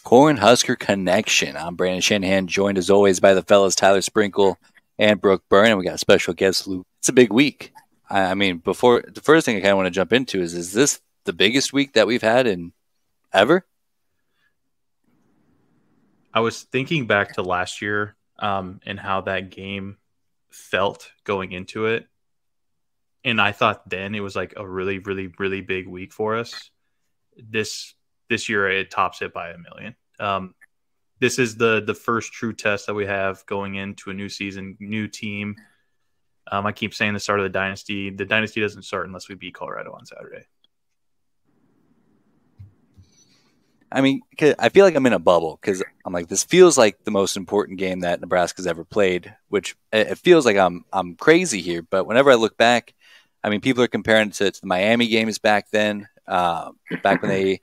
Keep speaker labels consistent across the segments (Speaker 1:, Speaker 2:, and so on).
Speaker 1: Cornhusker Connection. I'm Brandon Shanahan, joined as always by the fellas Tyler Sprinkle and Brooke Byrne, and we got a special guest, Luke. It's a big week. I mean, before the first thing I kind of want to jump into is this the biggest week that we've had in ever?
Speaker 2: I was thinking back to last year and how that game felt going into it. And I thought then it was like a really, really, really big week for us. This year it tops it by a million. This is the first true test that we have going into a new season, new team. I keep saying the start of the dynasty. The dynasty doesn't start unless we beat Colorado on Saturday.
Speaker 1: I mean, I feel like I'm in a bubble because I'm like, this feels like the most important game that Nebraska's ever played, which it feels like I'm crazy here. But whenever I look back, I mean, people are comparing it to the Miami games back then, back when they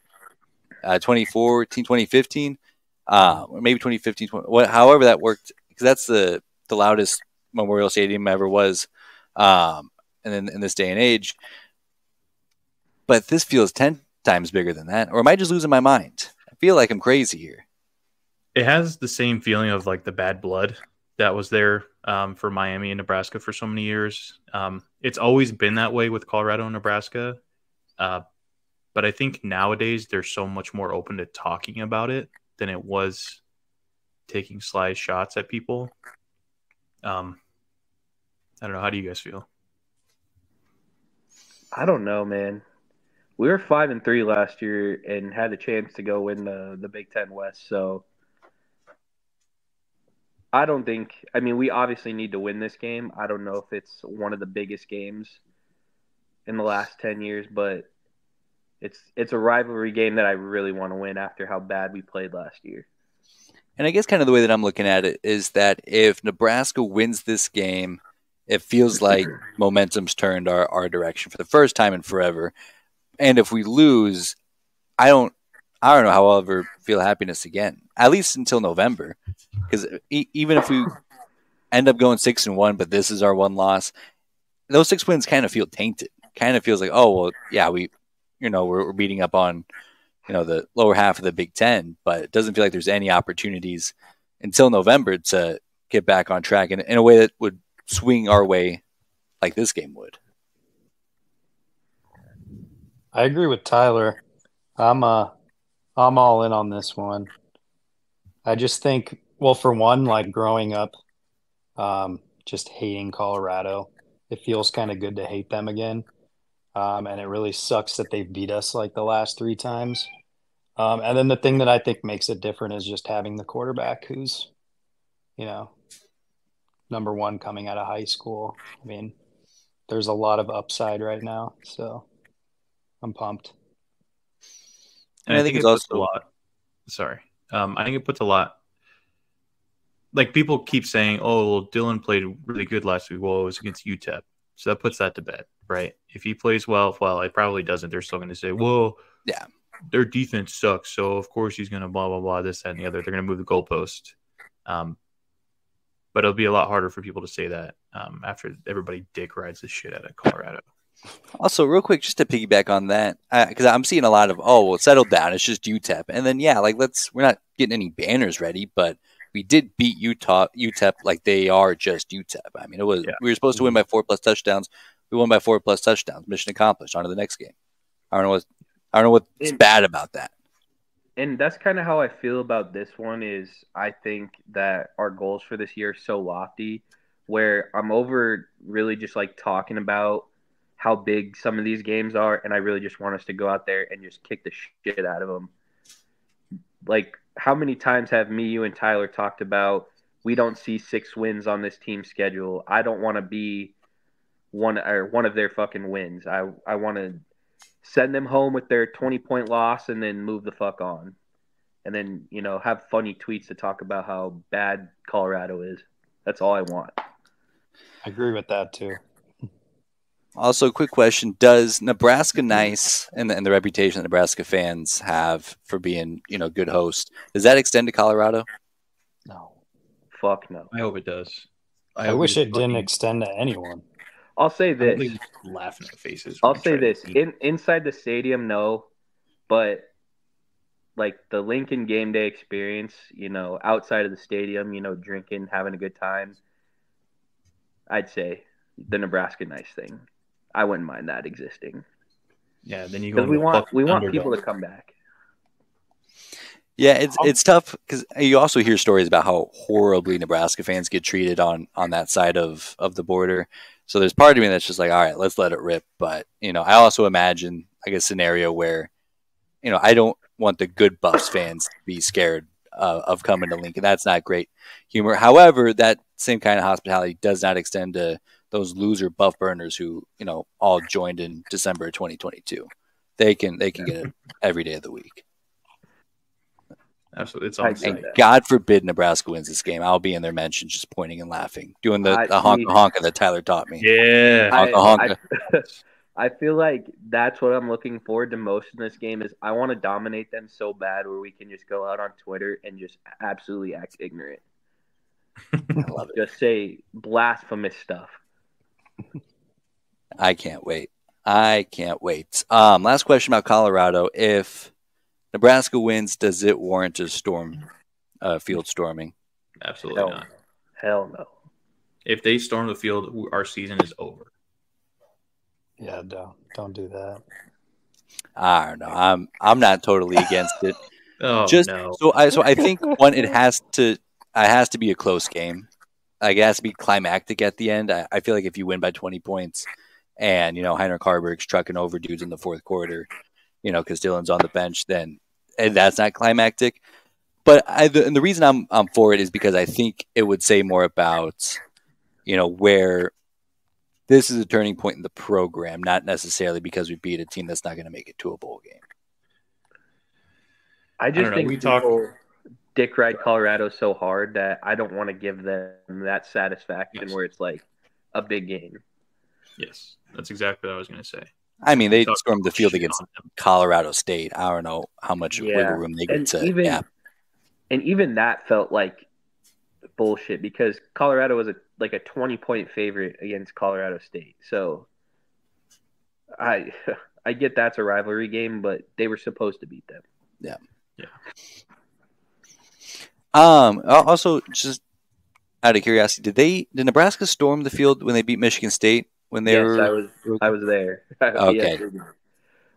Speaker 1: 2014, 2015, or maybe 2015, however that worked, because that's the loudest Memorial Stadium ever was, and in this day and age. But this feels 10 times bigger than that, or am I just losing my mind? I feel like I'm crazy here.
Speaker 2: It has the same feeling of like the bad blood that was there for Miami and Nebraska for so many years. It's always been that way with Colorado and Nebraska. But I think nowadays they're so much more open to talking about it than it was taking sly shots at people. I don't know. How do you guys feel?
Speaker 3: I don't know, man. We were 5-3 last year and had a chance to go win the Big Ten West. So I don't think. I mean, we obviously need to win this game. I don't know if it's one of the biggest games in the last 10 years, but it's a rivalry game that I really want to win after how bad we played last year.
Speaker 1: And I guess kind of the way that I'm looking at it is that if Nebraska wins this game, it feels like momentum's turned our direction for the first time in forever. And if we lose, I don't know how I'll ever feel happiness again, at least until November. Because even if we end up going 6-1, but this is our one loss, those 6 wins kind of feel tainted. Kind of feels like, oh well, yeah, we're beating up on the lower half of the Big Ten, but it doesn't feel like there's any opportunities until November to get back on track in a way that would swing our way like this game would.
Speaker 4: I agree with Tyler. I'm all in on this one. I just think, well, for one, like growing up, just hating Colorado, it feels kind of good to hate them again. And it really sucks that they've beat us like the last 3 times. And then the thing that I think makes it different is just having the quarterback who's, number 1 coming out of high school. I mean, there's a lot of upside right now, so I'm pumped.
Speaker 2: And I think it puts a lot. Sorry. I think it puts a lot. Like people keep saying, oh, well, Dylan played really good last week. Well, it was against UTEP. So that puts that to bed, right? If he plays well, it probably doesn't. They're still going to say, well,
Speaker 1: yeah,
Speaker 2: their defense sucks. So, of course, he's going to blah, blah, blah, this, that, and the other. They're going to move the goalpost. But it'll be a lot harder for people to say that after everybody dick rides the shit out of Colorado.
Speaker 1: Also, real quick, just to piggyback on that, because I'm seeing a lot of, oh, well, settle down. It's just UTEP. And then, yeah, we're not getting any banners ready, but we did beat UTEP like they are just UTEP. I mean, we were supposed to win by 4+ touchdowns. We won by 4+ touchdowns. Mission accomplished. On to the next game. I don't know what's bad about that.
Speaker 3: And that's kind of how I feel about this one is I think that our goals for this year are so lofty where I'm over really just like talking about how big some of these games are, and I really just want us to go out there and just kick the shit out of them. Like, how many times have me, you, and Tyler talked about we don't see 6 wins on this team's schedule? I don't want to be one of their fucking wins. I want to send them home with their 20-point loss and then move the fuck on. And then, have funny tweets to talk about how bad Colorado is. That's all I want.
Speaker 4: I agree with that too.
Speaker 1: Also, quick question. Does Nebraska Nice and the reputation that Nebraska fans have for being, good host, does that extend to Colorado?
Speaker 4: No.
Speaker 3: Fuck no.
Speaker 2: I hope it does.
Speaker 4: I wish it didn't extend to anyone.
Speaker 3: I'll say this.
Speaker 2: Laughing at faces.
Speaker 3: I'll say this. Inside the stadium, no. But like the Lincoln game day experience, outside of the stadium, drinking, having a good time, I'd say the Nebraska nice thing. I wouldn't mind that existing
Speaker 2: Yeah, then you go
Speaker 3: because
Speaker 2: into
Speaker 3: we want
Speaker 2: Thunderdome.
Speaker 3: people to come back.
Speaker 1: Yeah, it's tough because you also hear stories about how horribly Nebraska fans get treated on that side of the border. So there's part of me that's just like, all right, let's let it rip. But I also imagine like a scenario where I don't want the good Buffs fans to be scared of coming to Lincoln. That's not great humor. However, that same kind of hospitality does not extend to those loser Buff burners who all joined in December of 2022. They can get it every day of the week.
Speaker 2: Absolutely, it's
Speaker 3: I
Speaker 2: on
Speaker 3: agree.
Speaker 1: And
Speaker 2: site.
Speaker 1: God forbid Nebraska wins this game. I'll be in their mentions just pointing and laughing, doing the
Speaker 3: See,
Speaker 1: honka that Tyler taught me.
Speaker 2: Yeah,
Speaker 1: Honka.
Speaker 3: I feel like that's what I'm looking forward to most in this game is I want to dominate them so bad where we can just go out on Twitter and just absolutely act ignorant.
Speaker 1: I love it.
Speaker 3: Just say blasphemous stuff.
Speaker 1: I can't wait. Last question about Colorado. If Nebraska wins, does it warrant a field storming?
Speaker 2: Absolutely
Speaker 3: Hell
Speaker 2: not.
Speaker 3: no. Hell no.
Speaker 2: If they storm the field, our season is over.
Speaker 4: Yeah, don't do that.
Speaker 1: I don't know. I'm not totally against it.
Speaker 2: Oh
Speaker 1: Just
Speaker 2: no.
Speaker 1: so I think one, it has to be a close game. Like it has to be climactic at the end. I feel like if you win by 20 points and Heinrich Harburg's trucking over dudes in the fourth quarter, because Dylan's on the bench, then and that's not climactic. But the reason I'm for it is because I think it would say more about where this is a turning point in the program, not necessarily because we beat a team that's not going to make it to a bowl game.
Speaker 3: I just
Speaker 2: don't know.
Speaker 3: think
Speaker 2: We
Speaker 3: people dick ride Colorado so hard that I don't want to give them that satisfaction where it's like a big game.
Speaker 2: Yes, that's exactly what I was going to say.
Speaker 1: I mean,
Speaker 2: We
Speaker 1: they
Speaker 2: talked
Speaker 1: stormed the field
Speaker 2: shit
Speaker 1: against
Speaker 2: on them.
Speaker 1: Colorado State. I don't know how much wiggle
Speaker 3: Yeah.
Speaker 1: room they get
Speaker 3: And
Speaker 1: to.
Speaker 3: even that felt like bullshit because Colorado was a 20-point favorite against Colorado State. So I I get that's a rivalry game, but they were supposed to beat them.
Speaker 1: Yeah.
Speaker 2: Yeah.
Speaker 1: Also, just out of curiosity, did Nebraska storm the field when they beat Michigan State when they
Speaker 3: Yes,
Speaker 1: were?
Speaker 3: I was there.
Speaker 1: Okay.
Speaker 3: Yes, they did.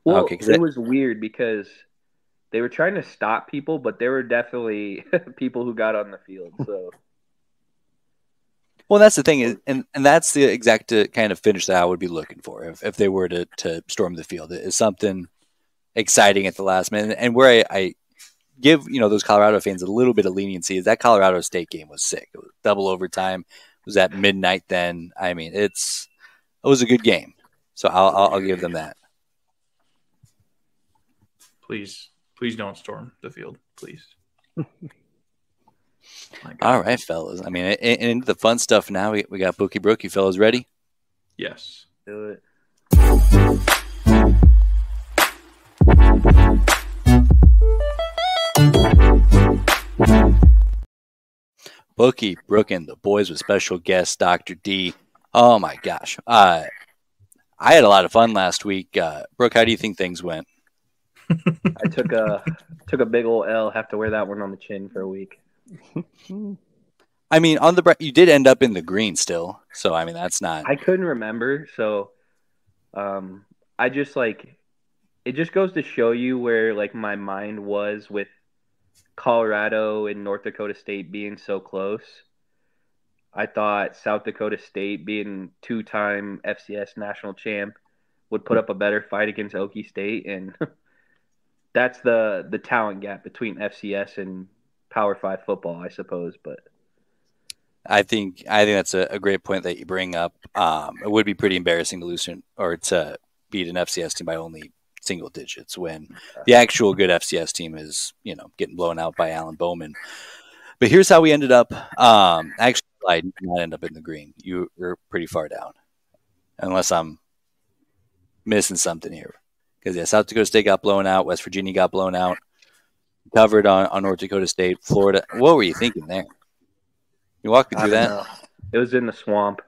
Speaker 3: Well,
Speaker 1: Okay,
Speaker 3: it was weird because they were trying to stop people, but there were definitely people who got on the field. So
Speaker 1: well, that's the thing, and that's the exact kind of finish that I would be looking for if they were to storm the field. It is something exciting at the last minute, and where I give those Colorado fans a little bit of leniency is that Colorado State game was sick. It was double overtime. It was at midnight. Then I mean, it was a good game, so I'll give them that.
Speaker 2: Please don't storm the field, please.
Speaker 1: All right, fellas. I mean, into the fun stuff now. We got Bookie Brook. You fellas ready?
Speaker 2: Yes.
Speaker 3: do it.
Speaker 1: Bookie, Brook, and the boys with special guest Dr. D. Oh my gosh. I had a lot of fun last week. Brook, how do you think things went?
Speaker 3: I took a big old L. Have to wear that one on the chin for a week.
Speaker 1: I mean, you did end up in the green still, so I mean that's not.
Speaker 3: I couldn't remember, so I just it just goes to show you where my mind was with Colorado and North Dakota State being so close. I thought South Dakota State being two-time FCS national champ would put up a better fight against Okie State, and that's the talent gap between FCS and Power 5 football, I suppose. But
Speaker 1: I think that's a great point that you bring up. It would be pretty embarrassing to lose or to beat an FCS team by only single digits when the actual good FCS team is getting blown out by Alan Bowman. But here's how we ended up. Actually, I did not end up in the green. You were pretty far down, unless I'm missing something here. Because South Dakota State got blown out, West Virginia got blown out, covered on North Dakota State, Florida. What were you thinking there? You walk me through that.
Speaker 3: know. It was in the swamp.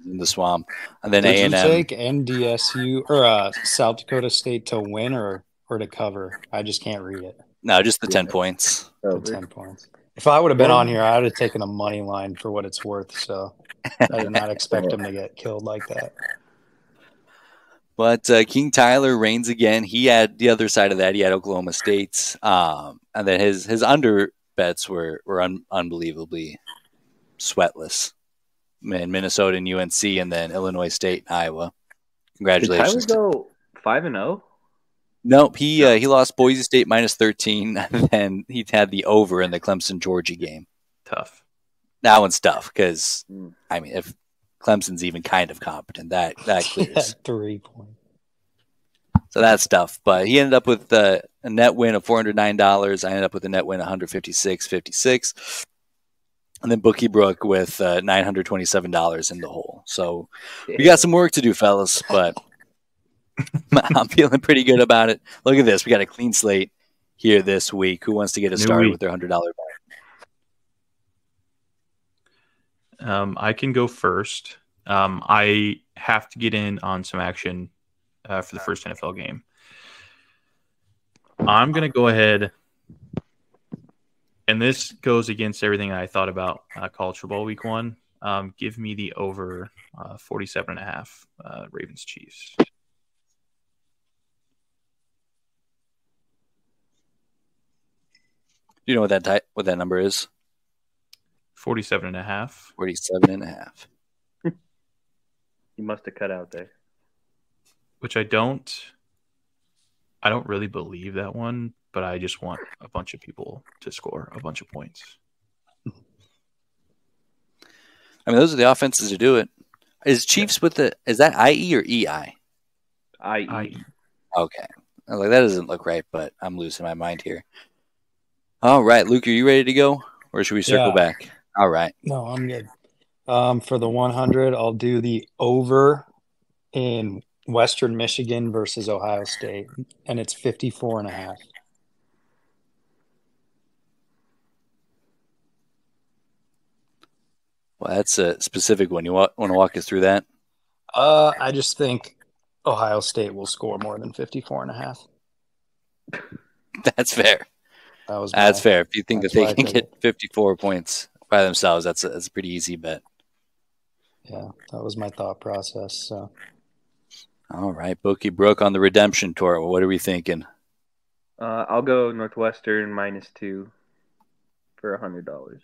Speaker 1: In the swamp, and then
Speaker 4: Did
Speaker 1: A&M.
Speaker 4: you take NDSU or South Dakota State to win or to cover? I just can't read it.
Speaker 1: No, just the 10
Speaker 3: Yeah.
Speaker 1: points.
Speaker 4: The
Speaker 3: Over.
Speaker 4: 10 points. If I would have been
Speaker 3: Well-
Speaker 4: on here, I would have taken a money line for what it's worth. So I did not expect him to get killed like that.
Speaker 1: But King Tyler reigns again. He had the other side of that. He had Oklahoma State's, and then his under bets were unbelievably sweatless. Man, Minnesota and UNC, and then Illinois State and Iowa.
Speaker 3: Did
Speaker 1: Congratulations!
Speaker 3: Tyler go 5-0?
Speaker 1: Nope, he lost Boise State minus 13, and then he had the over in the Clemson Georgia game.
Speaker 2: Tough.
Speaker 1: That one's tough because
Speaker 3: Mm.
Speaker 1: I mean, if Clemson's even kind of competent, that
Speaker 4: He
Speaker 1: clears.
Speaker 4: had 3 points.
Speaker 1: So that's tough. But he ended up with a net win of $409. I ended up with a net win of $156.56. And then Bookie Brook with $927 in the hole. So we got some work to do, fellas, but I'm feeling pretty good about it. Look at this. We got a clean slate here this week. Who wants to get us
Speaker 2: New
Speaker 1: started
Speaker 2: week.
Speaker 1: with their $100 bet?
Speaker 2: I can go first. I have to get in on some action for the first NFL game. I'm going to go ahead, and this goes against everything I thought about college football week 1. Give me the over 47.5 Ravens Chiefs.
Speaker 1: Do you know what that number is?
Speaker 2: 47.5.
Speaker 1: 47.5.
Speaker 3: You must have cut out there.
Speaker 2: Which I don't really believe that one, but I just want a bunch of people to score a bunch of points.
Speaker 1: I mean, those are the offenses to do it. Is Chiefs with is that IE or EI?
Speaker 3: I.e.
Speaker 1: Okay. I was like, that doesn't look right, but I'm losing my mind here. All right, Luke, are you ready to go? Or should we circle back? All right.
Speaker 4: No, I'm good. For the 100, I'll do the over in Western Michigan versus Ohio State, and it's 54.5.
Speaker 1: Well, that's a specific one. You want to walk us through that?
Speaker 4: I just think Ohio State will score more than 54.5.
Speaker 1: That's fair. That's fair. If you think that they can get 54 points by themselves, that's a pretty easy bet.
Speaker 4: Yeah, that was my thought process. So.
Speaker 1: All right, Bookie Brook on the redemption tour. What are we thinking?
Speaker 3: I'll go Northwestern -2 for $100.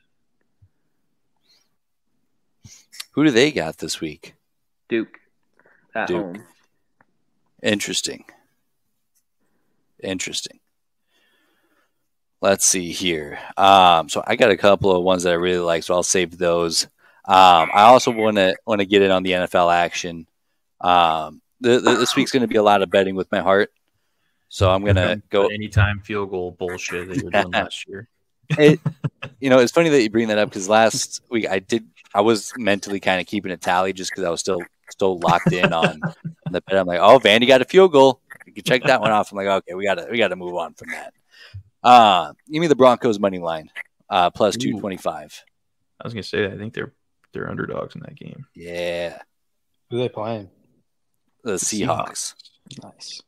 Speaker 1: Who do they got this week?
Speaker 3: Duke at
Speaker 1: Duke.
Speaker 3: home.
Speaker 1: Interesting. Let's see here. So I got a couple of ones that I really like, so I'll save those. I also want to get in on the NFL action. This week's going to be a lot of betting with my heart, so I'm going to go
Speaker 2: anytime field goal bullshit that you were doing last year.
Speaker 1: It's funny that you bring that up because last week I was mentally kind of keeping a tally just because I was still locked in on the bet. I'm like, oh, Vandy got a field goal. You can check that one off. I'm like, okay, we gotta move on from that. Give me the Broncos money line, plus 225.
Speaker 2: I was gonna say, I think they're underdogs in that game.
Speaker 1: Yeah.
Speaker 4: Who are they playing?
Speaker 1: The Seahawks.
Speaker 4: Nice.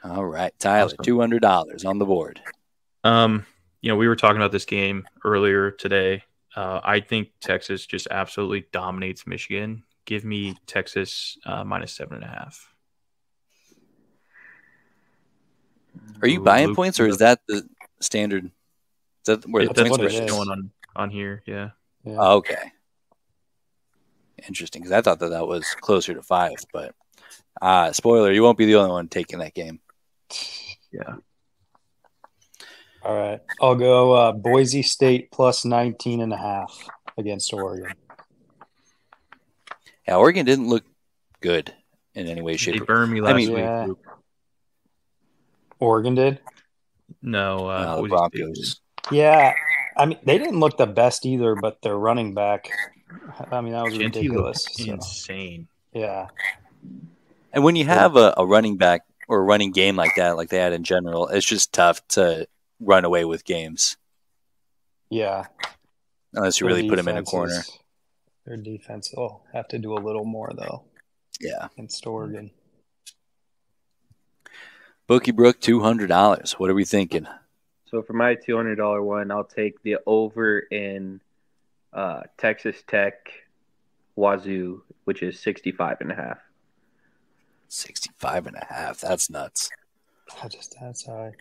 Speaker 1: All right, Tyler, $200 on the board.
Speaker 2: We were talking about this game earlier today. I think Texas just absolutely dominates Michigan. Give me Texas -7.5.
Speaker 1: Are you buying points, or is that the standard? Is that where the points
Speaker 2: are
Speaker 1: are
Speaker 2: showing on here? Yeah.
Speaker 1: Oh, okay. Interesting, because I thought that was closer to 5, but spoiler, you won't be the only one taking that game.
Speaker 2: Yeah.
Speaker 4: All right. I'll go Boise State plus 19.5 against Oregon.
Speaker 1: Yeah, Oregon didn't look good in any way, shape.
Speaker 2: They burned me last week.
Speaker 4: Yeah. Oregon did?
Speaker 2: No,
Speaker 1: the Broncos.
Speaker 4: Yeah. I mean, they didn't look the best either, but their running back, I mean, that was
Speaker 2: Genty
Speaker 4: ridiculous.
Speaker 2: looked insane.
Speaker 4: Yeah.
Speaker 1: And when you have a running back or a running game like that, like they had in general, it's just tough to run away with games.
Speaker 4: Yeah.
Speaker 1: Unless you really put them in a corner.
Speaker 4: Their defense will have to do a little more, though.
Speaker 1: Yeah.
Speaker 4: Against Oregon.
Speaker 1: Bookie Brook, $200. What are we thinking?
Speaker 3: So for my $200 one, I'll take the over in Texas Tech Wazoo, which is 65.5.
Speaker 1: 65.5. That's nuts.
Speaker 4: That's high.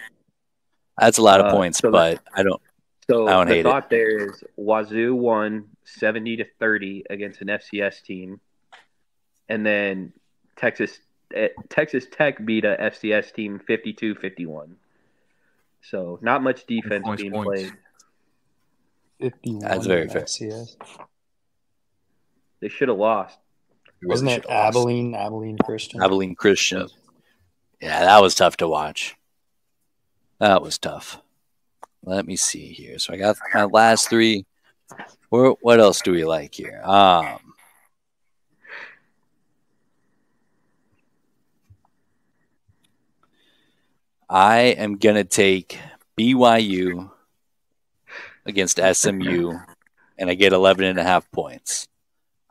Speaker 1: That's a lot of points,
Speaker 3: so
Speaker 1: but I don't
Speaker 3: the
Speaker 1: hate it.
Speaker 3: thought there is Wazoo won 70-30 against an FCS team, and then Texas Tech beat a FCS team 52-51. So not much defense being played.
Speaker 4: 51
Speaker 1: That's very fair.
Speaker 4: FCS.
Speaker 3: They should have lost.
Speaker 4: Wasn't it Abilene Christian?
Speaker 1: Abilene Christian. Yeah, that was tough to watch. That was tough. Let me see here. So I got my last three. What else do we like here? I am going to take BYU against SMU, and I get 11.5 points.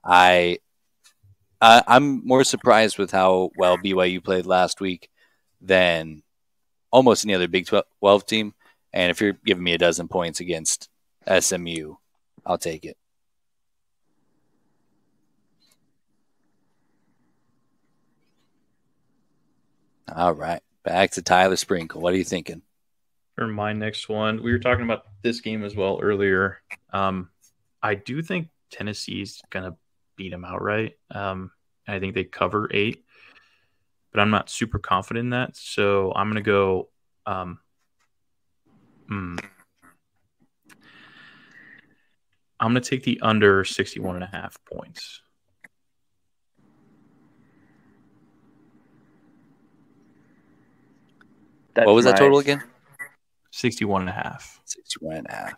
Speaker 1: I'm more surprised with how well BYU played last week than almost any other Big 12 team. And if you're giving me a dozen points against SMU, I'll take it. All right. Back to Tyler Sprinkle. What are you thinking?
Speaker 2: For my next one, we were talking about this game as well earlier. I do think Tennessee's going to beat them outright. I think they cover 8, but I'm not super confident in that. So I'm going to go I'm going to take the under 61.5 points.
Speaker 1: What was that total again?
Speaker 2: 61.5.
Speaker 1: 61.5.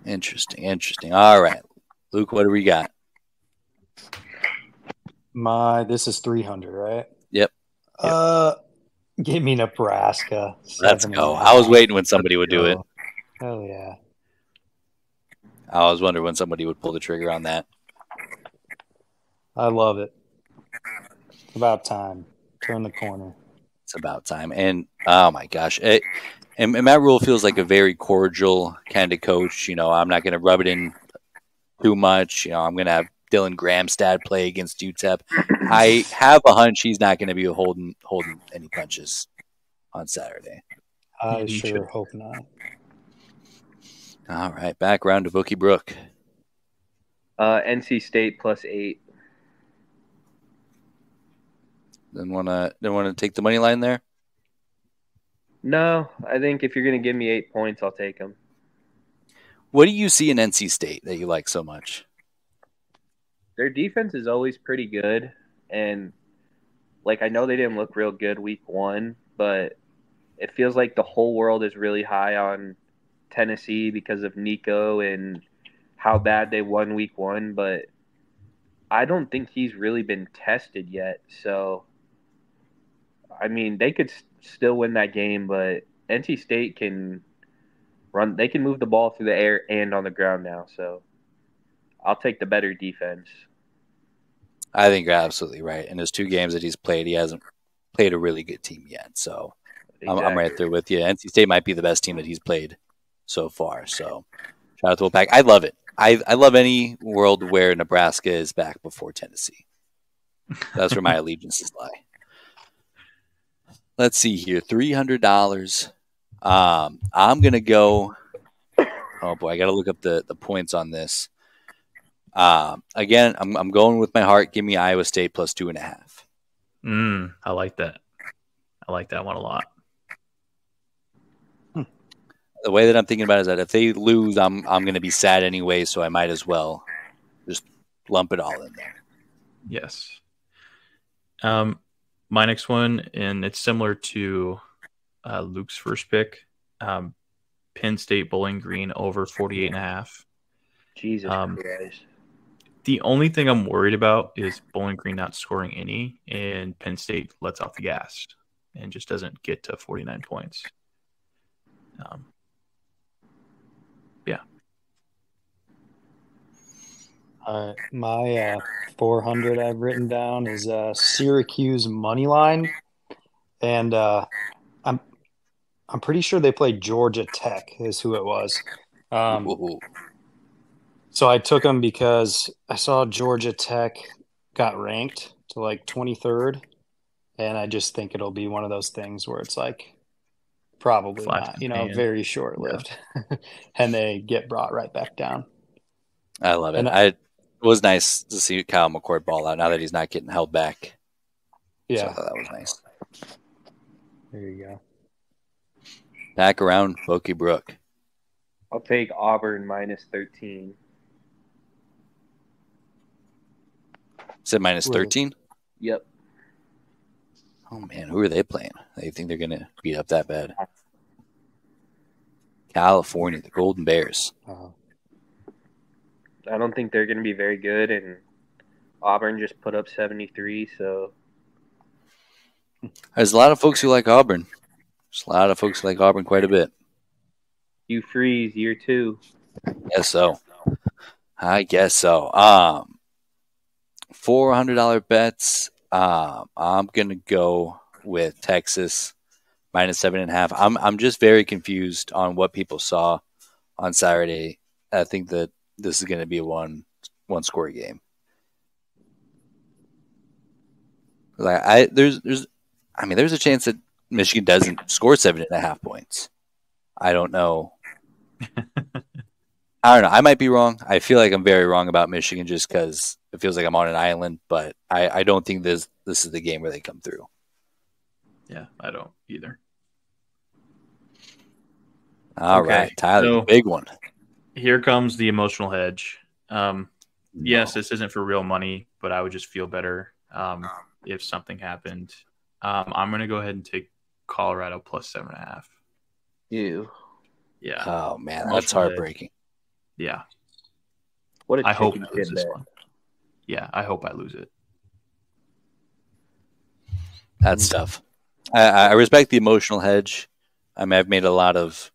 Speaker 1: Interesting. All right. Luke, what do we got?
Speaker 4: This is 300, right?
Speaker 1: Yep.
Speaker 4: Give me Nebraska.
Speaker 1: Let's go. I was waiting when somebody would do it.
Speaker 4: Hell yeah.
Speaker 1: I was wondering when somebody would pull the trigger on that.
Speaker 4: I love it. It's about time. Turn the corner.
Speaker 1: It's about time. And, oh, my gosh. And Matt Rule feels like a very cordial kind of coach. I'm not going to rub it in too much. I'm going to have Dylan Gramstad play against UTEP. I have a hunch he's not going to be holding any punches on Saturday.
Speaker 4: I sure hope not.
Speaker 1: All right, back around to Bookie Brook.
Speaker 3: NC State +8.
Speaker 1: Then want to take the money line there?
Speaker 3: No, I think if you're going to give me 8 points, I'll take them.
Speaker 1: What do you see in NC State that you like so much?
Speaker 3: Their defense is always pretty good, and I know they didn't look real good week 1, but it feels like the whole world is really high on Tennessee because of Nico and how bad they won week 1, but I don't think he's really been tested yet. So, I mean, they could still win that game, but NC State can run. They can move the ball through the air and on the ground now. So, I'll take the better defense.
Speaker 1: I think you're absolutely right. In his 2 games that he's played, he hasn't played a really good team yet. So, exactly. I'm right there with you. NC State might be the best team that he's played so far. So, shout out to Wolfpack. I love it. I love any world where Nebraska is back before Tennessee. That's where my allegiances lie. Let's see here. $300. I'm going to go. Oh, boy. I got to look up the points on this. Again, I'm going with my heart. Give me Iowa State +2.5.
Speaker 2: I like that. I like that one a lot.
Speaker 1: The way that I'm thinking about it is that if they lose, I'm going to be sad anyway, so I might as well just lump it all in there.
Speaker 2: Yes. My next one, and it's similar to Luke's first pick, Penn State Bowling Green over 48.5.
Speaker 3: Jesus Christ.
Speaker 2: The only thing I'm worried about is Bowling Green not scoring any, and Penn State lets off the gas and just doesn't get to 49 points. Yeah.
Speaker 4: My 400 I've written down is Syracuse money line, and I'm I'm pretty sure they played Georgia Tech is who it was.
Speaker 1: Ooh.
Speaker 4: So I took them because I saw Georgia Tech got ranked to like 23rd, and I just think it'll be one of those things where it's like probably
Speaker 2: Flash
Speaker 4: not,
Speaker 2: in the pan.
Speaker 4: very short lived, and they get brought right back down.
Speaker 1: I love it.
Speaker 4: And
Speaker 1: It was nice to see Kyle McCord ball out now that he's not getting held back. So I
Speaker 4: yeah,
Speaker 1: thought that was nice.
Speaker 4: there you go.
Speaker 1: Back around Bokey Brook.
Speaker 3: I'll take Auburn minus 13.
Speaker 1: Said minus
Speaker 4: Really?
Speaker 1: 13?
Speaker 3: Yep.
Speaker 1: Oh, man. Who are they playing? They think they're going to beat up that bad. California, the Golden Bears.
Speaker 3: I don't think they're going to be very good, and Auburn just put up 73, so
Speaker 1: There's a lot of folks who like Auburn. There's a lot of folks who like Auburn quite a bit.
Speaker 3: you freeze year 2.
Speaker 1: Guess so. I guess so. $400 bets. I'm gonna go with Texas minus 7.5. I'm just very confused on what people saw on Saturday. I think that this is gonna be a one score game. Like there's a chance that Michigan doesn't score 7.5 points. I don't know. I don't know. I might be wrong. I feel like I'm very wrong about Michigan just because it feels like I'm on an island. But I don't think this is the game where they come through.
Speaker 2: Yeah, I don't either.
Speaker 1: All
Speaker 2: Okay,
Speaker 1: right, Tyler,
Speaker 2: so-
Speaker 1: the big one.
Speaker 2: Here comes the emotional hedge. Yes,
Speaker 1: No.
Speaker 2: this isn't for real money, but I would just feel better if something happened. I'm going to go ahead and take Colorado plus 7.5.
Speaker 3: Ew.
Speaker 2: Yeah.
Speaker 1: Oh man, that's
Speaker 2: Emotional hedge.
Speaker 1: heartbreaking.
Speaker 2: Yeah.
Speaker 3: What a
Speaker 2: I hope
Speaker 3: chicken
Speaker 2: I lose
Speaker 3: shit
Speaker 2: this
Speaker 3: bet.
Speaker 2: one. Yeah, I hope I lose it.
Speaker 1: That's tough. I respect the emotional hedge. I mean, I've made a lot of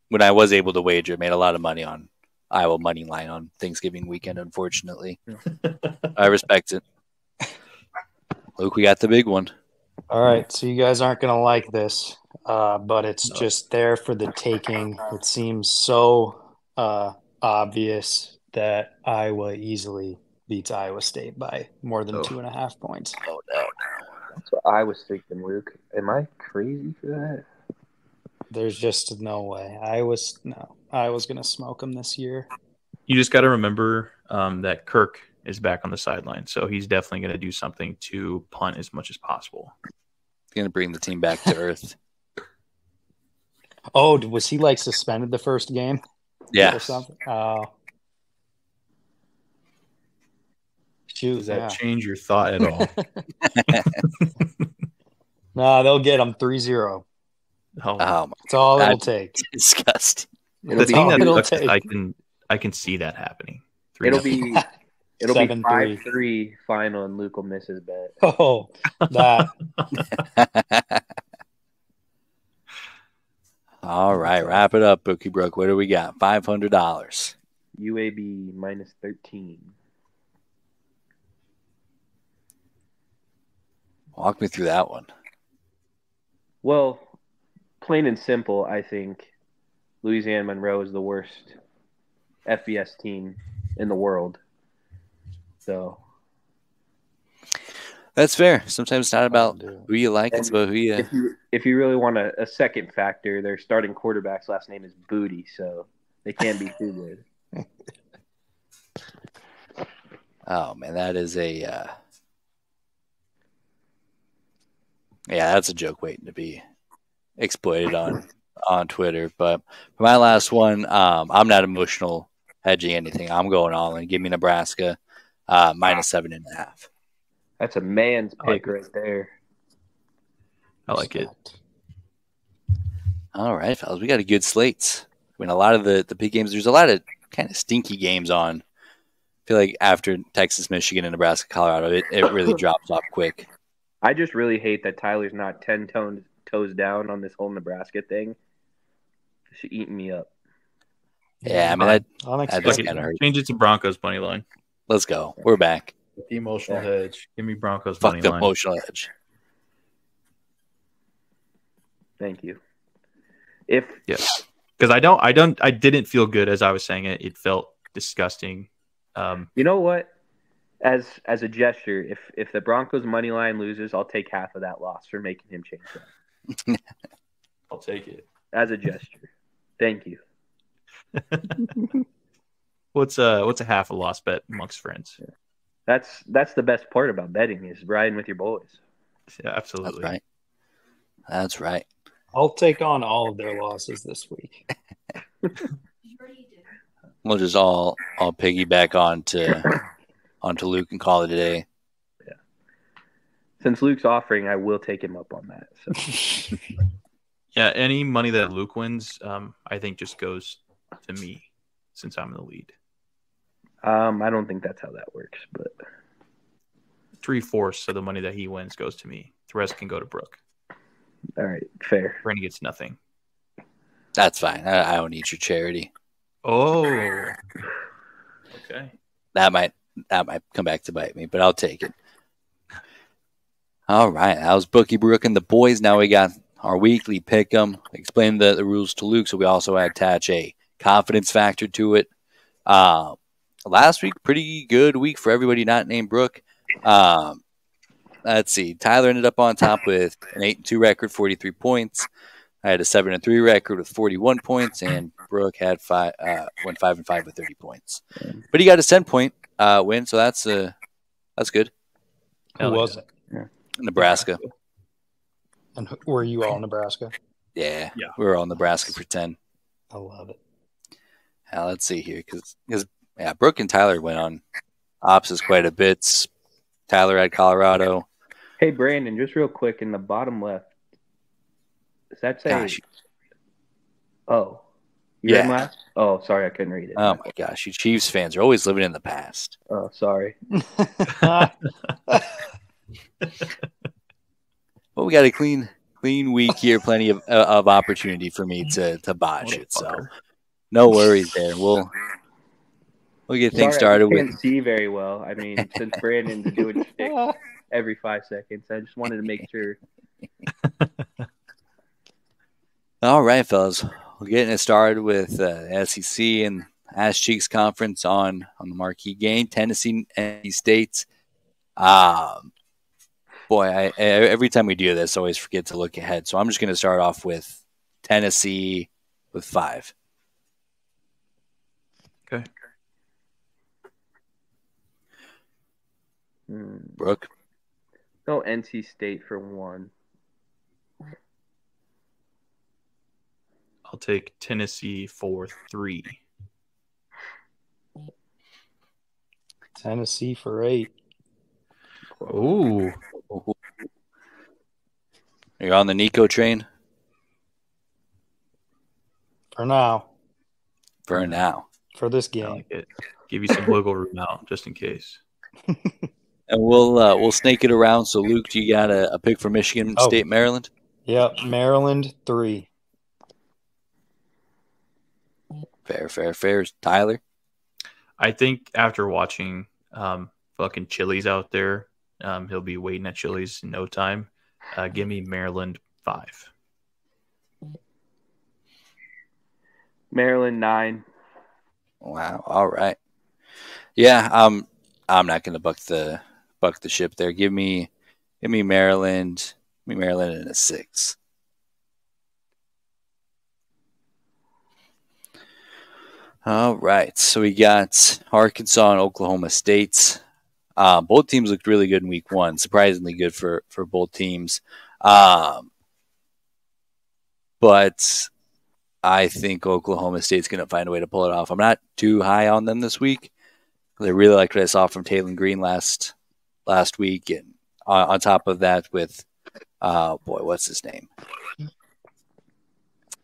Speaker 1: when I was able to wager, made a lot of money on Iowa money line on Thanksgiving weekend. Unfortunately, I respect it. Luke, we got the big one.
Speaker 4: All right, so you guys aren't going to like this, but it's
Speaker 2: No.
Speaker 4: just there for the taking. It seems so obvious that Iowa easily beats Iowa State by more than 2.5 points.
Speaker 1: Oh no.
Speaker 3: That's what I was thinking, Luke. Am I crazy for that?
Speaker 4: There's just no way. Iowa's going to smoke them this year.
Speaker 2: You just got to remember that Kirk is back on the sideline, so he's definitely going to do something to punt as much as possible.
Speaker 1: He's gonna bring the team back to earth.
Speaker 4: Oh, was he like suspended the first game?
Speaker 1: Yeah.
Speaker 4: Or something? Oh. Shoot,
Speaker 2: Does that
Speaker 4: yeah.
Speaker 2: change your thought at all?
Speaker 4: No, they'll get them 3-0.
Speaker 2: Oh,
Speaker 4: That's all it'll take.
Speaker 1: Disgusting.
Speaker 2: the
Speaker 3: It'll
Speaker 2: thing
Speaker 3: be
Speaker 2: that
Speaker 4: it'll
Speaker 2: sucks is
Speaker 4: take.
Speaker 2: I can see that happening.
Speaker 3: it'll
Speaker 2: 3-0.
Speaker 3: be
Speaker 4: 7-3.
Speaker 3: 5-3 final, and Luke will miss his bet.
Speaker 4: Oh, that.
Speaker 1: All right, wrap it up, Bookie Brook. What do we got? $500.
Speaker 3: UAB minus 13.
Speaker 1: Walk me through that one.
Speaker 3: Well, plain and simple, I think Louisiana Monroe is the worst FBS team in the world. So
Speaker 1: That's fair. Sometimes it's not about who you like; it's about who you.
Speaker 3: if you really want a second factor, their starting quarterback's last name is Booty, so they can't be too good.
Speaker 1: Oh man, that is a. Yeah, that's a joke waiting to be exploited on Twitter. But for my last one, I'm not emotional hedging anything. I'm going all in. Give me Nebraska minus 7.5.
Speaker 3: That's a man's pick right there.
Speaker 2: I like it.
Speaker 1: All right, fellas, we got a good slate. I mean, a lot of the big games. There's a lot of kind of stinky games on. I feel like after Texas, Michigan, and Nebraska, Colorado, it really drops off quick.
Speaker 3: I just really hate that Tyler's not 10 toes down on this whole Nebraska thing. She's eating me up.
Speaker 1: Yeah, I mean that
Speaker 4: Unexpected.
Speaker 1: kind of hurt.
Speaker 2: Change it to Broncos money line.
Speaker 1: Let's go. We're back.
Speaker 2: The emotional hedge. Give me Broncos
Speaker 1: Fuck
Speaker 2: money
Speaker 1: the
Speaker 2: line.
Speaker 1: emotional edge.
Speaker 3: Thank you. If
Speaker 2: Because I didn't feel good as I was saying it. It felt disgusting.
Speaker 3: you know what, as a gesture, if the Broncos money line loses, I'll take half of that loss for making him change that.
Speaker 2: I'll take it.
Speaker 3: As a gesture. Thank you.
Speaker 2: What's a half a loss bet amongst friends?
Speaker 3: That's the best part about betting is riding with your boys.
Speaker 2: Yeah, absolutely.
Speaker 1: That's right.
Speaker 4: I'll take on all of their losses this week.
Speaker 1: We'll just all piggyback onto Luke and call it a day.
Speaker 3: Yeah. Since Luke's offering, I will take him up on that. So.
Speaker 2: Yeah, any money that Luke wins, I think just goes to me since I'm in the lead.
Speaker 3: I don't think that's how that works, but
Speaker 2: 3/4 of the money that he wins goes to me. The rest can go to Brooke.
Speaker 3: all right, fair.
Speaker 2: Brandon gets nothing.
Speaker 1: That's fine. I don't need your charity.
Speaker 2: Oh, okay.
Speaker 1: That might come back to bite me, but I'll take it. All right, that was Bookie Brooke and the boys. Now we got our weekly pick'em. Explain the rules to Luke, so we also attach a confidence factor to it. Last week, pretty good week for everybody not named Brooke. Let's see. Tyler ended up on top with an 8-2 record, 43 points. I had a 7-3 record with 41 points, and Brooke had went 5-5 with 30 points. But he got his 10-point win, so that's good.
Speaker 4: Who was it?
Speaker 1: Nebraska.
Speaker 4: And were you all Nebraska?
Speaker 1: Yeah, we were all Nebraska for 10.
Speaker 4: I love it.
Speaker 1: Now, let's see here, because Brooke and Tyler went on opposites quite a bit. Tyler had Colorado.
Speaker 3: Hey, Brandon, just real quick in the bottom left, does that say?
Speaker 1: Gosh.
Speaker 3: Oh, you're in last? Oh, sorry, I couldn't read it.
Speaker 1: Oh my gosh, you Chiefs fans are always living in the past.
Speaker 3: Oh, sorry.
Speaker 1: Well, we got a clean week here. Plenty of opportunity for me to botch it. So no worries there. We'll get things started
Speaker 3: I can't see very well. I mean, since Brandon's doing shtick every 5 seconds, I just wanted to make sure.
Speaker 1: All right, fellas. We're getting it started with SEC and Ass Cheeks Conference on the marquee game, Tennessee and NC State. Boy, every time we do this, I always forget to look ahead. So I'm just going to start off with Tennessee with 5.
Speaker 2: Okay.
Speaker 1: Brooke?
Speaker 3: No, NC State for 1.
Speaker 2: I'll take Tennessee for 3.
Speaker 4: Tennessee for 8.
Speaker 2: Ooh.
Speaker 1: You're on the Nico train?
Speaker 4: For now.
Speaker 1: For now.
Speaker 4: For this
Speaker 2: I
Speaker 4: game.
Speaker 2: like it. Give you some wiggle room out just in case.
Speaker 1: And we'll snake it around. So, Luke, do you got a pick for Michigan State, Maryland?
Speaker 4: Yep, Maryland 3.
Speaker 1: Fair. Tyler?
Speaker 2: I think after watching fucking Chili's out there, he'll be waiting at Chili's in no time. Give me Maryland 5.
Speaker 3: Maryland 9.
Speaker 1: Wow. All right. Yeah, I'm not going to buck the ship there. Give me Maryland. Give me Maryland in a 6. All right. So we got Arkansas and Oklahoma State. Both teams looked really good in week 1. Surprisingly good for both teams. But I think Oklahoma State's going to find a way to pull it off. I'm not too high on them this week. I really liked what I saw from Taylor Green last week. And on top of that with, what's his name?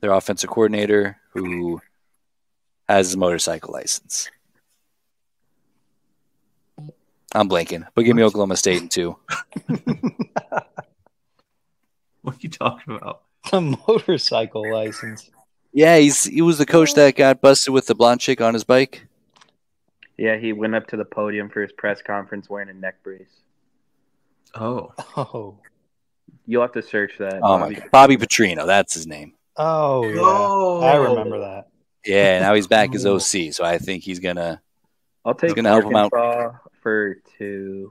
Speaker 1: Their offensive coordinator who has a motorcycle license. I'm blanking, but give me Oklahoma State in 2.
Speaker 2: What are you talking about?
Speaker 4: A motorcycle license.
Speaker 1: Yeah, he was the coach that got busted with the blonde chick on his bike.
Speaker 3: Yeah, he went up to the podium for his press conference wearing a neck brace.
Speaker 2: Oh,
Speaker 4: Oh.
Speaker 3: You'll have to search that.
Speaker 1: Oh my God. Bobby Petrino, that's his name.
Speaker 4: Oh yeah. I remember that.
Speaker 1: Yeah, now he's back as
Speaker 2: Oh.
Speaker 1: OC, so I think he's gonna
Speaker 3: I'll take
Speaker 1: gonna help him out.
Speaker 3: Arkansas for 2.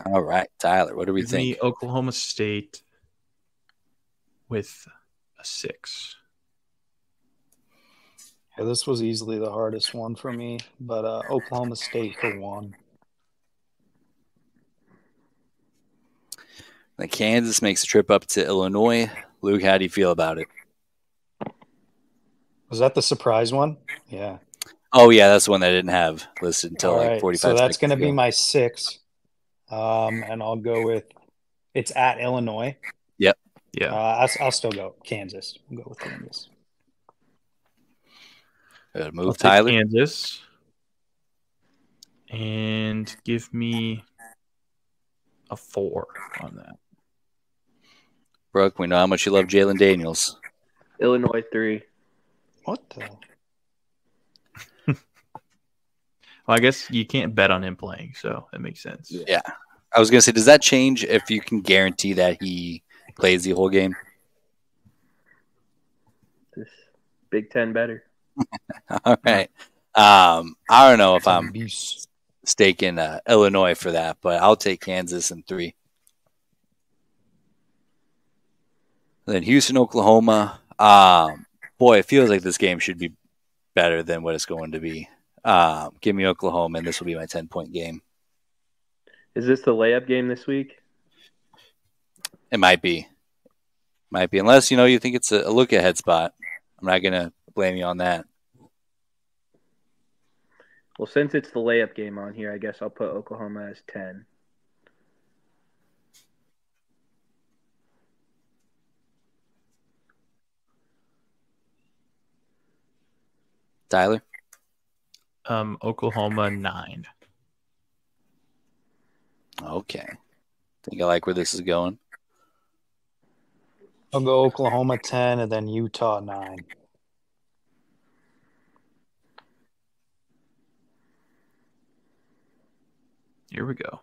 Speaker 1: All right, Tyler, what do we
Speaker 2: give me
Speaker 1: think?
Speaker 2: Oklahoma State with a 6.
Speaker 4: Yeah, this was easily the hardest one for me, but Oklahoma State for 1.
Speaker 1: Then Kansas makes a trip up to Illinois. Luke, how do you feel about it?
Speaker 4: Was that the surprise one? Yeah.
Speaker 1: Oh yeah, that's the one that I didn't have listed until
Speaker 4: All
Speaker 1: like
Speaker 4: right.
Speaker 1: 45
Speaker 4: So that's
Speaker 1: seconds
Speaker 4: going to be
Speaker 1: ago.
Speaker 4: my 6. And I'll go with it's at Illinois.
Speaker 1: Yep.
Speaker 2: Yeah.
Speaker 4: I'll still go Kansas. I'll go with Kansas.
Speaker 1: Good
Speaker 2: I'll
Speaker 1: move,
Speaker 2: take
Speaker 1: Tyler.
Speaker 2: Kansas. And give me a 4 on that.
Speaker 1: Brooke, we know how much you love Jalen Daniels.
Speaker 3: Illinois 3.
Speaker 4: What the?
Speaker 2: Well, I guess you can't bet on him playing, so that makes sense.
Speaker 1: Yeah. I was gonna say, does that change if you can guarantee that he plays the whole game?
Speaker 3: This Big Ten better.
Speaker 1: All right. I don't know if
Speaker 4: Some
Speaker 1: I'm
Speaker 4: beast.
Speaker 1: staking Illinois for that, but I'll take Kansas in 3. Then Houston, Oklahoma. Boy, it feels like this game should be better than what it's going to be. Give me Oklahoma, and this will be my 10-point game.
Speaker 3: Is this the layup game this week?
Speaker 1: It might be, unless you think it's a look ahead spot. I'm not gonna blame you on that.
Speaker 3: Well, since it's the layup game on here, I guess I'll put Oklahoma as 10.
Speaker 1: Tyler,
Speaker 2: Oklahoma 9.
Speaker 1: okay. Think I like where this is going.
Speaker 4: I'll go Oklahoma 10 and then Utah 9.
Speaker 2: Here we go.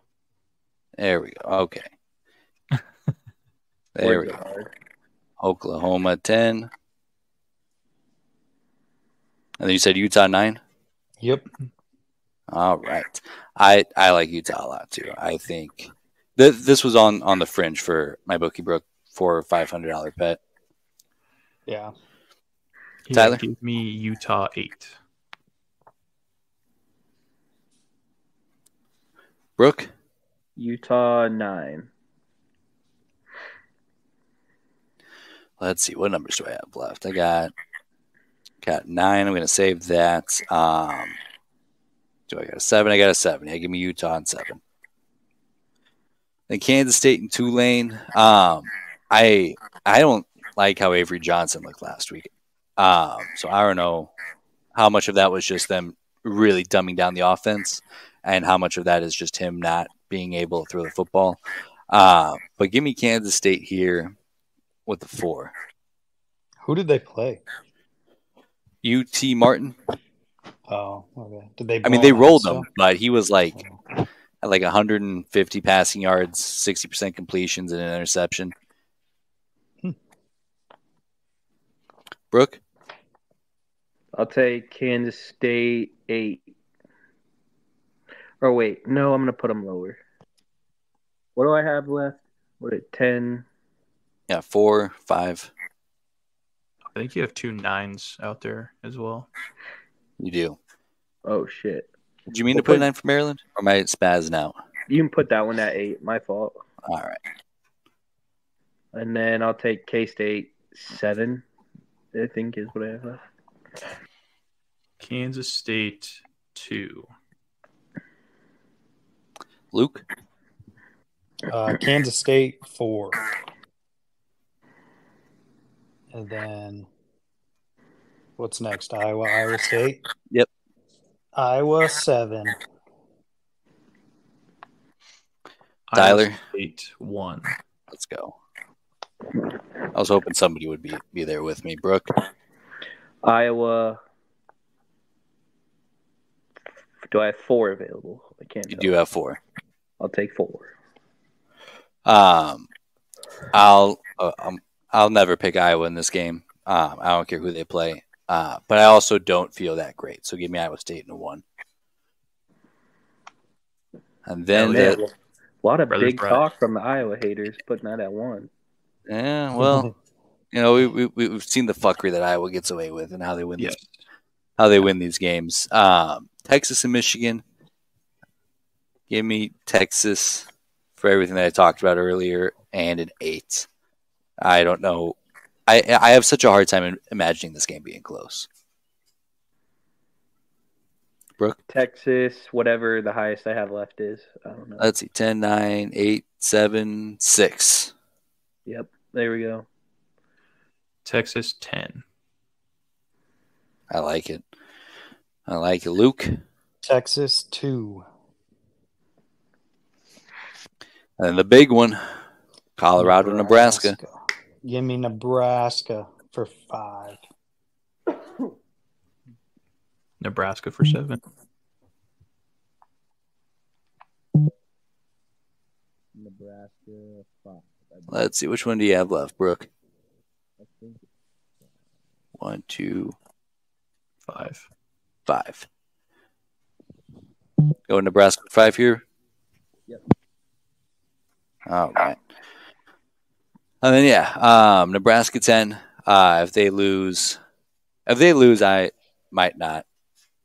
Speaker 1: There we go. Okay. There we
Speaker 3: Words
Speaker 1: go.
Speaker 3: are hard.
Speaker 1: Oklahoma 10. And then you said Utah 9?
Speaker 4: Yep.
Speaker 1: All right. I like Utah a lot too. I think this was on the fringe for my bookie Brook for a $500 bet.
Speaker 4: Yeah.
Speaker 1: Tyler?
Speaker 2: Give me Utah 8.
Speaker 1: Brooke?
Speaker 3: Utah 9.
Speaker 1: Let's see. What numbers do I have left? I got 9. I'm going to save that. Do I got a 7? I got a 7. Yeah, give me Utah on 7. Then Kansas State and Tulane. I don't like how Avery Johnson looked last week. So I don't know how much of that was just them really dumbing down the offense and how much of that is just him not being able to throw the football. But give me Kansas State here with the 4.
Speaker 4: Who did they play?
Speaker 1: UT Martin.
Speaker 4: Oh, okay. Did they?
Speaker 1: I mean,
Speaker 4: blow
Speaker 1: they
Speaker 4: him out
Speaker 1: rolled
Speaker 4: still?
Speaker 1: him, but he was like at like 150 passing yards, 60% completions, and an interception. Brooke?
Speaker 3: I'll take Kansas State 8. Or wait, no, I'm going to put them lower. What do I have left? What, 10?
Speaker 1: Yeah, 4, 5.
Speaker 2: I think you have 2 9s out there as well.
Speaker 1: You do.
Speaker 3: Oh, shit.
Speaker 1: Did you mean
Speaker 3: Well,
Speaker 1: to put a 9 for Maryland? Or am I spazzing out?
Speaker 3: You can put that one at 8. My fault.
Speaker 1: All right.
Speaker 3: And then I'll take K-State 7, I think is what I have left.
Speaker 2: Kansas State 2.
Speaker 1: Luke?
Speaker 4: Kansas State 4. And then what's next? Iowa State?
Speaker 1: Yep.
Speaker 4: Iowa 7.
Speaker 1: Tyler?
Speaker 2: Iowa State 1.
Speaker 1: Let's go. I was hoping somebody would be there with me. Brooke?
Speaker 3: Iowa. Do I have 4 available? I can't.
Speaker 1: You
Speaker 3: tell.
Speaker 1: do have 4.
Speaker 3: I'll take 4.
Speaker 1: I'll never pick Iowa in this game. I don't care who they play. But I also don't feel that great. So give me Iowa State in a 1. And then
Speaker 3: Man, a lot of
Speaker 2: Brothers
Speaker 3: big
Speaker 2: right.
Speaker 3: talk from the Iowa haters putting that at 1.
Speaker 1: yeah, well, we've seen the fuckery that Iowa gets away with and how they win
Speaker 2: Yes.
Speaker 1: win these games. Texas and Michigan. Give me Texas for everything that I talked about earlier and an 8. I don't know. I have such a hard time imagining this game being close. Brooke?
Speaker 3: Texas, whatever the highest I have left is. I don't know.
Speaker 1: Let's see. 10, 9, 8, 7, 6.
Speaker 3: Yep, there we go.
Speaker 2: Texas 10.
Speaker 1: I like it. Luke?
Speaker 4: Texas 2.
Speaker 1: And then the big one, Colorado, Nebraska.
Speaker 4: Give me Nebraska for 5.
Speaker 2: Nebraska for 7.
Speaker 3: Nebraska 5.
Speaker 1: Let's see. Which one do you have left, Brooke? 1, 2,
Speaker 2: 5.
Speaker 1: 5. Go Nebraska 5 here.
Speaker 3: Yep.
Speaker 1: All right. And then Nebraska 10. If they lose, I might not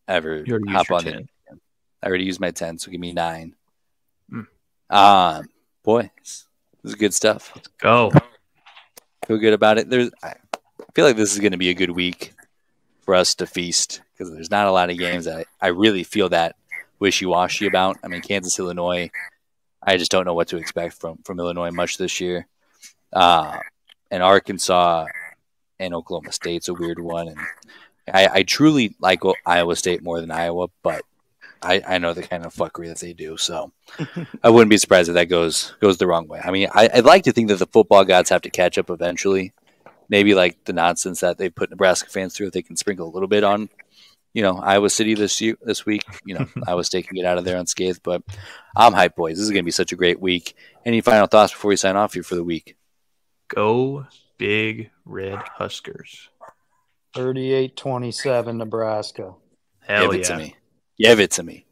Speaker 1: ever
Speaker 2: You already
Speaker 1: hop
Speaker 2: used your
Speaker 1: on
Speaker 2: 10.
Speaker 1: I already used my 10, so give me 9.
Speaker 2: Mm.
Speaker 1: Boy, this is good stuff.
Speaker 2: Let's go.
Speaker 1: Feel good about it. I feel like this is going to be a good week for us to feast because there's not a lot of games that I really feel that wishy-washy about. I mean, Kansas, Illinois, I just don't know what to expect from Illinois much this year. And Arkansas and Oklahoma State's a weird one. And I truly like Iowa State more than Iowa, but I know the kind of fuckery that they do. So I wouldn't be surprised if that goes the wrong way. I mean, I'd like to think that the football gods have to catch up eventually. Maybe like the nonsense that they put Nebraska fans through, if they can sprinkle a little bit on, Iowa City this week. Iowa State can get out of there unscathed. But I'm hyped, boys. This is going to be such a great week. Any final thoughts before we sign off here for the week?
Speaker 2: Go Big Red Huskers.
Speaker 4: 38-27 Nebraska.
Speaker 2: Hell
Speaker 1: Give it
Speaker 2: yeah.
Speaker 1: to me. Give it to me.